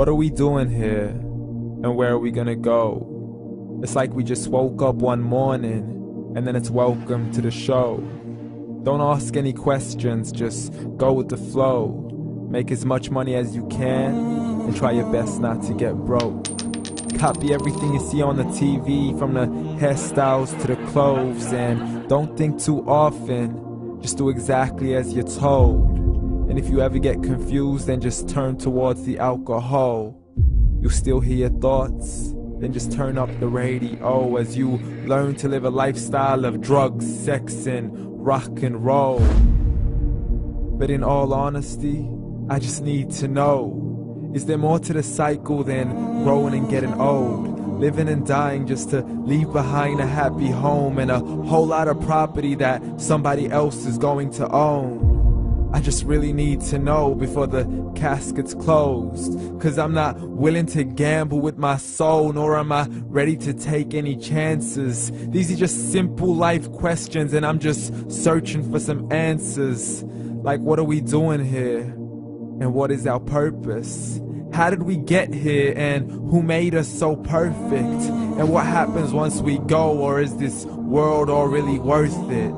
What are we doing here? And where are we gonna go? It's like we just woke up one morning and then it's welcome to the show. Don't ask any questions, just go with the flow. Make as much money as you can and try your best not to get broke. Copy everything you see on the TV, from the hairstyles to the clothes, and don't think too often, just do exactly as you're told. And if you ever get confused, then just turn towards the alcohol. You still hear your thoughts? Then just turn up the radio as you learn to live a lifestyle of drugs, sex, and rock and roll. But in all honesty, I just need to know, is there more to the cycle than growing and getting old? Living and dying just to leave behind a happy home and a whole lot of property that somebody else is going to own. I just really need to know before the casket's closed, 'cause I'm not willing to gamble with my soul, nor am I ready to take any chances. These are just simple life questions and I'm just searching for some answers. Like, what are we doing here? And what is our purpose? How did we get here, and who made us so perfect? And what happens once we go, or is this world all really worth it?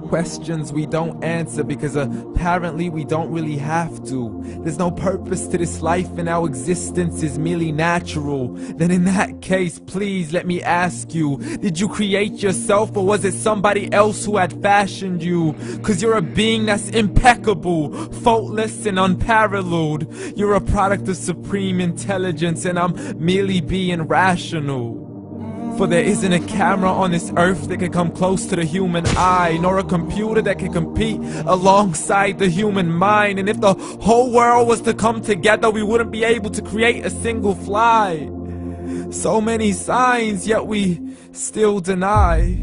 Questions we don't answer because apparently we don't really have to. There's no purpose to this life and our existence is merely natural. Then in that case, please let me ask you, did you create yourself, or was it somebody else who had fashioned you? 'Cause you're a being that's impeccable, faultless and unparalleled. You're a product of supreme intelligence and I'm merely being rational. For there isn't a camera on this earth that can come close to the human eye, nor a computer that can compete alongside the human mind. And if the whole world was to come together, we wouldn't be able to create a single fly. So many signs, yet we still deny.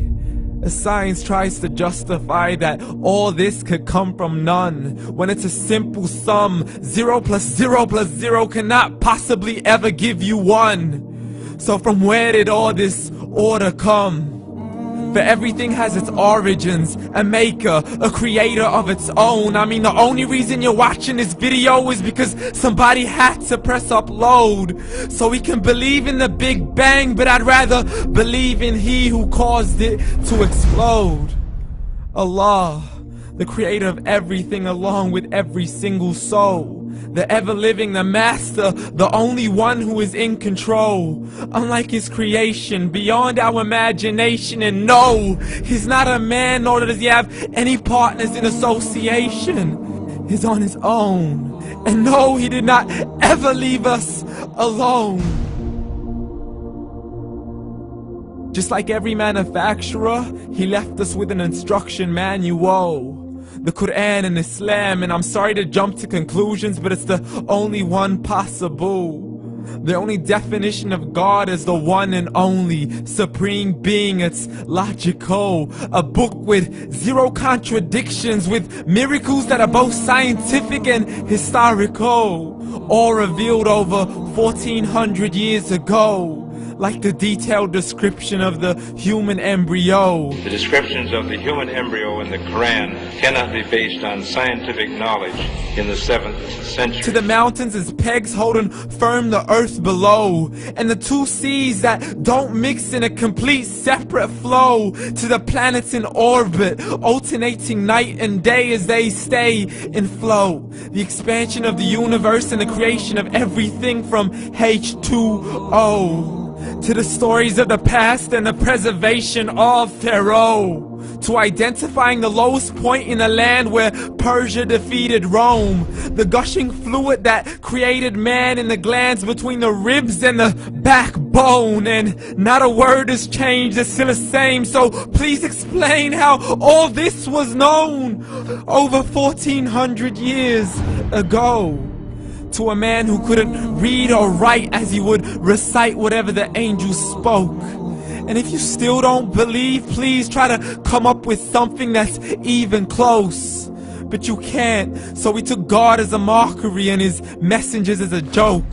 As science tries to justify that all this could come from none, when it's a simple sum. 0 plus 0 plus 0 cannot possibly ever give you 1. So from where did all this order come? For everything has its origins, a maker, a creator of its own. I mean, the only reason you're watching this video is because somebody had to press upload. So we can believe in the Big Bang, but I'd rather believe in He who caused it to explode. Allah, the creator of everything along with every single soul. The ever-living, the master, the only one who is in control. Unlike his creation, beyond our imagination. And no, he's not a man, nor does he have any partners in association. He's on his own. And no, he did not ever leave us alone. Just like every manufacturer, he left us with an instruction manual. The Quran and Islam, and I'm sorry to jump to conclusions, but it's the only one possible. The only definition of God is the one and only supreme being. It's logical, a book with 0 contradictions, with miracles that are both scientific and historical, all revealed over 1400 years ago. Like the detailed description of the human embryo. The descriptions of the human embryo in the Quran cannot be based on scientific knowledge in the 7th century. To the mountains as pegs holding firm the earth below, and the 2 seas that don't mix in a complete separate flow. To the planets in orbit, alternating night and day as they stay in flow. The expansion of the universe and the creation of everything from H2O. To the stories of the past and the preservation of Pharaoh. To identifying the lowest point in the land where Persia defeated Rome. The gushing fluid that created man in the glands between the ribs and the backbone. And not a word has changed, it's still the same. So please explain how all this was known over 1400 years ago. To a man who couldn't read or write, as he would recite whatever the angels spoke. And if you still don't believe, please try to come up with something that's even close. But you can't, so we took God as a mockery and his messengers as a joke.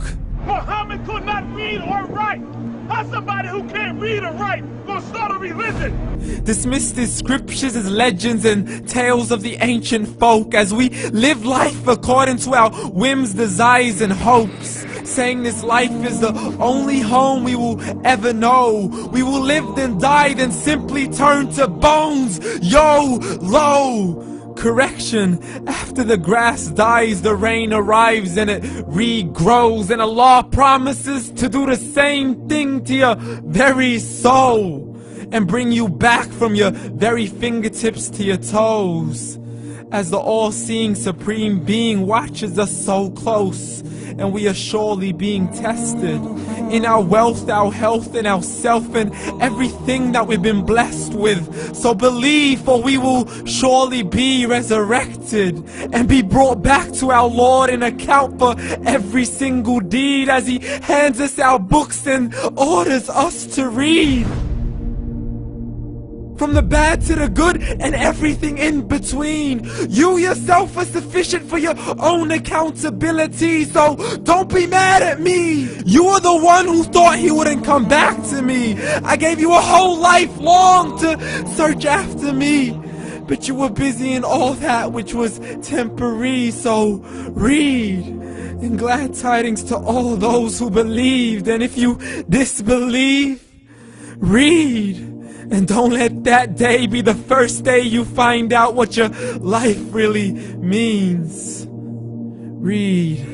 Muhammad could not read or write. How's somebody who can't read or write gonna start a religion? Dismiss these scriptures as legends and tales of the ancient folk, as we live life according to our whims, desires, and hopes. saying this life is the only home we will ever know. We will live then die, then simply turn to bones. YOLO! Correction, after the grass dies, the rain arrives and it regrows, and Allah promises to do the same thing to your very soul and bring you back from your very fingertips to your toes, as the all-seeing supreme being watches us so close, and we are surely being tested in our wealth, our health, and our self, and everything that we've been blessed with. So believe, for we will surely be resurrected and be brought back to our Lord and account for every single deed, as He hands us our books and orders us to read. From the bad to the good and everything in between. You yourself are sufficient for your own accountability, so don't be mad at me. You are the one who thought He wouldn't come back to me. I gave you a whole life long to search after me, but you were busy in all that which was temporary. So read, and glad tidings to all those who believed. And if you disbelieve, read. And don't let that day be the first day you find out what your life really means. Read.